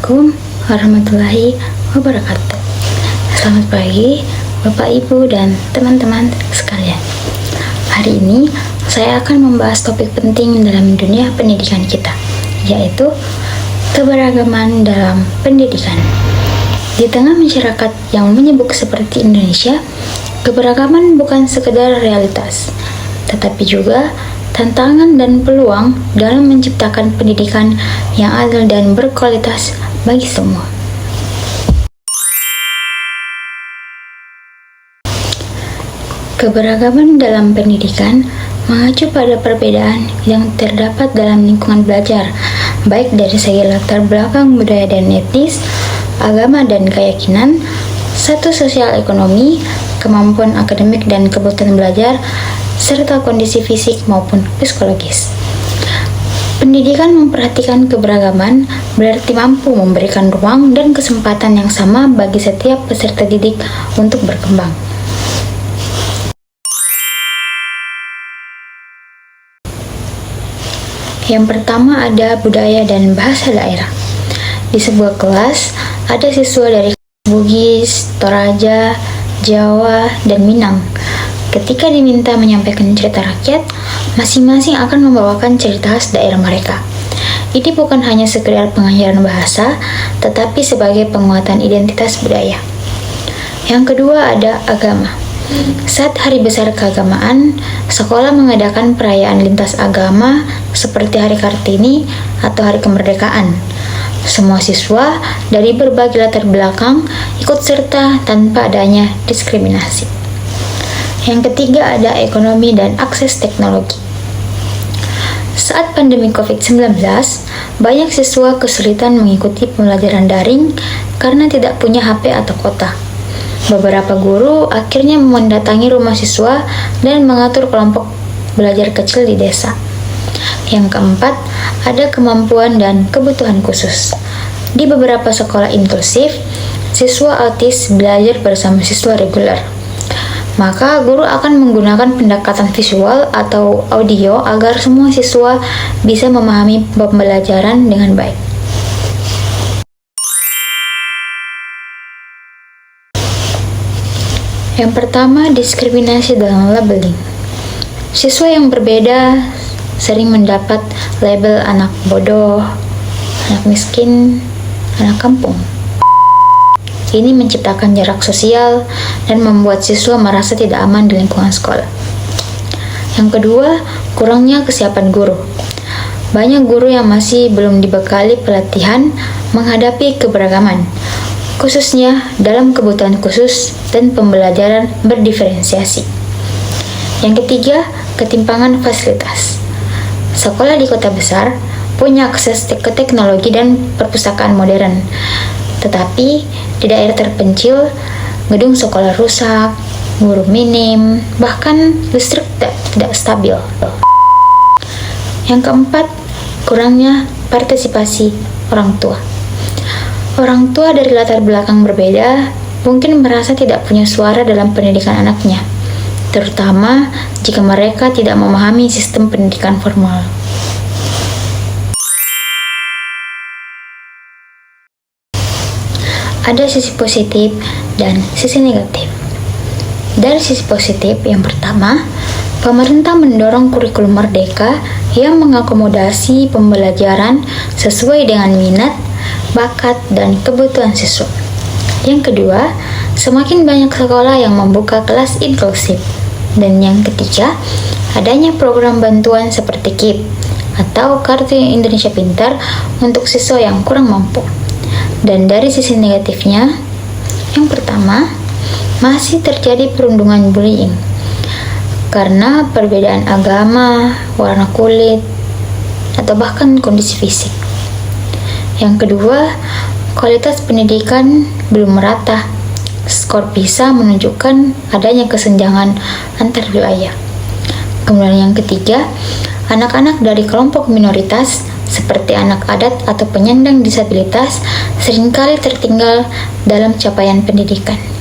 Assalamualaikum warahmatullahi wabarakatuh. Selamat pagi Bapak, Ibu, dan teman-teman sekalian. Hari ini saya akan membahas topik penting dalam dunia pendidikan kita, yaitu keberagaman dalam pendidikan. Di tengah masyarakat yang menyibuk seperti Indonesia, keberagaman bukan sekedar realitas, tetapi juga tantangan dan peluang dalam menciptakan pendidikan yang adil dan berkualitas bagi semua. Keberagaman dalam pendidikan mengacu pada perbedaan yang terdapat dalam lingkungan belajar, baik dari segi latar belakang budaya dan etnis, agama dan keyakinan, status sosial ekonomi, kemampuan akademik dan kebutuhan belajar, serta kondisi fisik maupun psikologis. Pendidikan memperhatikan keberagaman berarti mampu memberikan ruang dan kesempatan yang sama bagi setiap peserta didik untuk berkembang. Yang pertama ada budaya dan bahasa daerah. Di sebuah kelas, ada siswa dari Bugis, Toraja, Jawa, dan Minang. Ketika diminta menyampaikan cerita rakyat, masing-masing akan membawakan cerita khas daerah mereka. Ini bukan hanya sekedar pengajaran bahasa, tetapi sebagai penguatan identitas budaya. Yang kedua ada agama. Saat Hari Besar Keagamaan, sekolah mengadakan perayaan lintas agama seperti Hari Kartini atau Hari Kemerdekaan. Semua siswa dari berbagai latar belakang ikut serta tanpa adanya diskriminasi. Yang ketiga ada ekonomi dan akses teknologi. Saat pandemi COVID-19, banyak siswa kesulitan mengikuti pembelajaran daring karena tidak punya HP atau kuota. Beberapa guru akhirnya mendatangi rumah siswa dan mengatur kelompok belajar kecil di desa. Yang keempat, ada kemampuan dan kebutuhan khusus. Di beberapa sekolah inklusif, siswa autis belajar bersama siswa reguler. Maka guru akan menggunakan pendekatan visual atau audio agar semua siswa bisa memahami pembelajaran dengan baik. Yang pertama, diskriminasi dalam labeling. Siswa yang berbeda sering mendapat label anak bodoh, anak miskin, anak kampung. Ini menciptakan jarak sosial dan membuat siswa merasa tidak aman di lingkungan sekolah. Yang kedua, kurangnya kesiapan guru. Banyak guru yang masih belum dibekali pelatihan menghadapi keberagaman, khususnya dalam kebutuhan khusus dan pembelajaran berdiferensiasi. Yang ketiga, ketimpangan fasilitas. Sekolah di kota besar punya akses ke teknologi dan perpustakaan modern, tetapi di daerah terpencil, gedung sekolah rusak, guru minim, bahkan listrik tidak stabil. Yang keempat, kurangnya partisipasi orang tua. Orang tua dari latar belakang berbeda mungkin merasa tidak punya suara dalam pendidikan anaknya, terutama jika mereka tidak memahami sistem pendidikan formal. Ada sisi positif dan sisi negatif. Dari sisi positif, yang pertama, pemerintah mendorong kurikulum merdeka yang mengakomodasi pembelajaran sesuai dengan minat, bakat, dan kebutuhan siswa. Yang kedua, semakin banyak sekolah yang membuka kelas inklusif. Dan yang ketiga, adanya program bantuan seperti KIP atau Kartu Indonesia Pintar untuk siswa yang kurang mampu. Dan dari sisi negatifnya, yang pertama, masih terjadi perundungan bullying karena perbedaan agama, warna kulit, atau bahkan kondisi fisik. Yang kedua, kualitas pendidikan belum merata. Skor PISA menunjukkan adanya kesenjangan antar wilayah. Kemudian yang ketiga, anak-anak dari kelompok minoritas seperti anak adat atau penyandang disabilitas seringkali tertinggal dalam capaian pendidikan.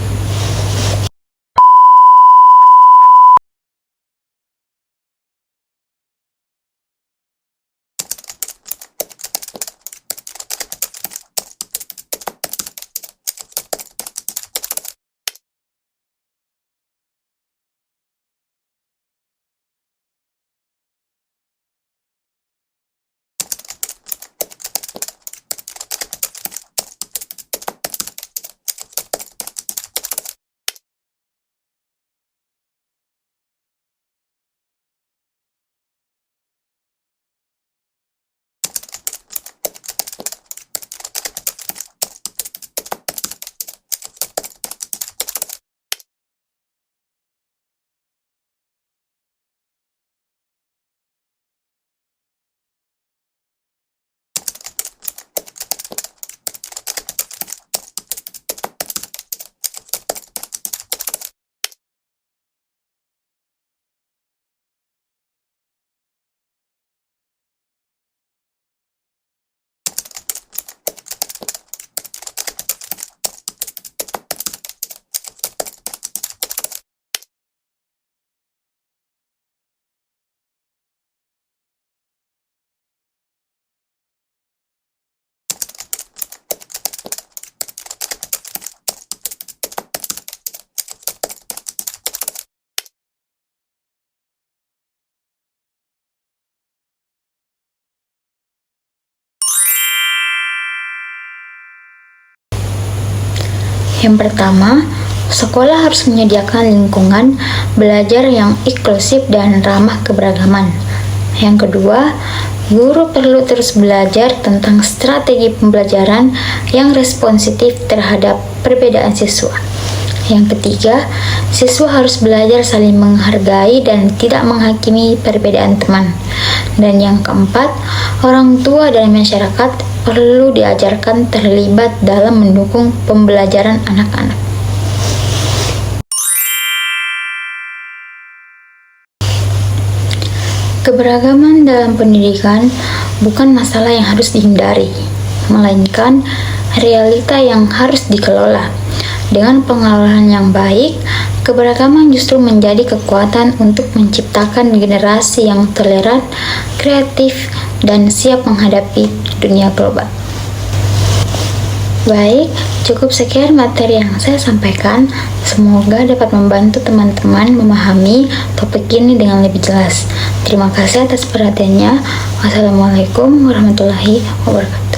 Yang pertama, sekolah harus menyediakan lingkungan belajar yang inklusif dan ramah keberagaman. Yang kedua, guru perlu terus belajar tentang strategi pembelajaran yang responsif terhadap perbedaan siswa. Yang ketiga, siswa harus belajar saling menghargai dan tidak menghakimi perbedaan teman. Dan yang keempat, orang tua dan masyarakat perlu diajarkan terlibat dalam mendukung pembelajaran anak-anak. Keberagaman dalam pendidikan bukan masalah yang harus dihindari, melainkan realita yang harus dikelola. Dengan pengelolaan yang baik, keberagaman justru menjadi kekuatan untuk menciptakan generasi yang toleran, kreatif, dan siap menghadapi dunia global. Baik, cukup sekian materi yang saya sampaikan. Semoga dapat membantu teman-teman memahami topik ini dengan lebih jelas. Terima kasih atas perhatiannya. Wassalamualaikum warahmatullahi wabarakatuh.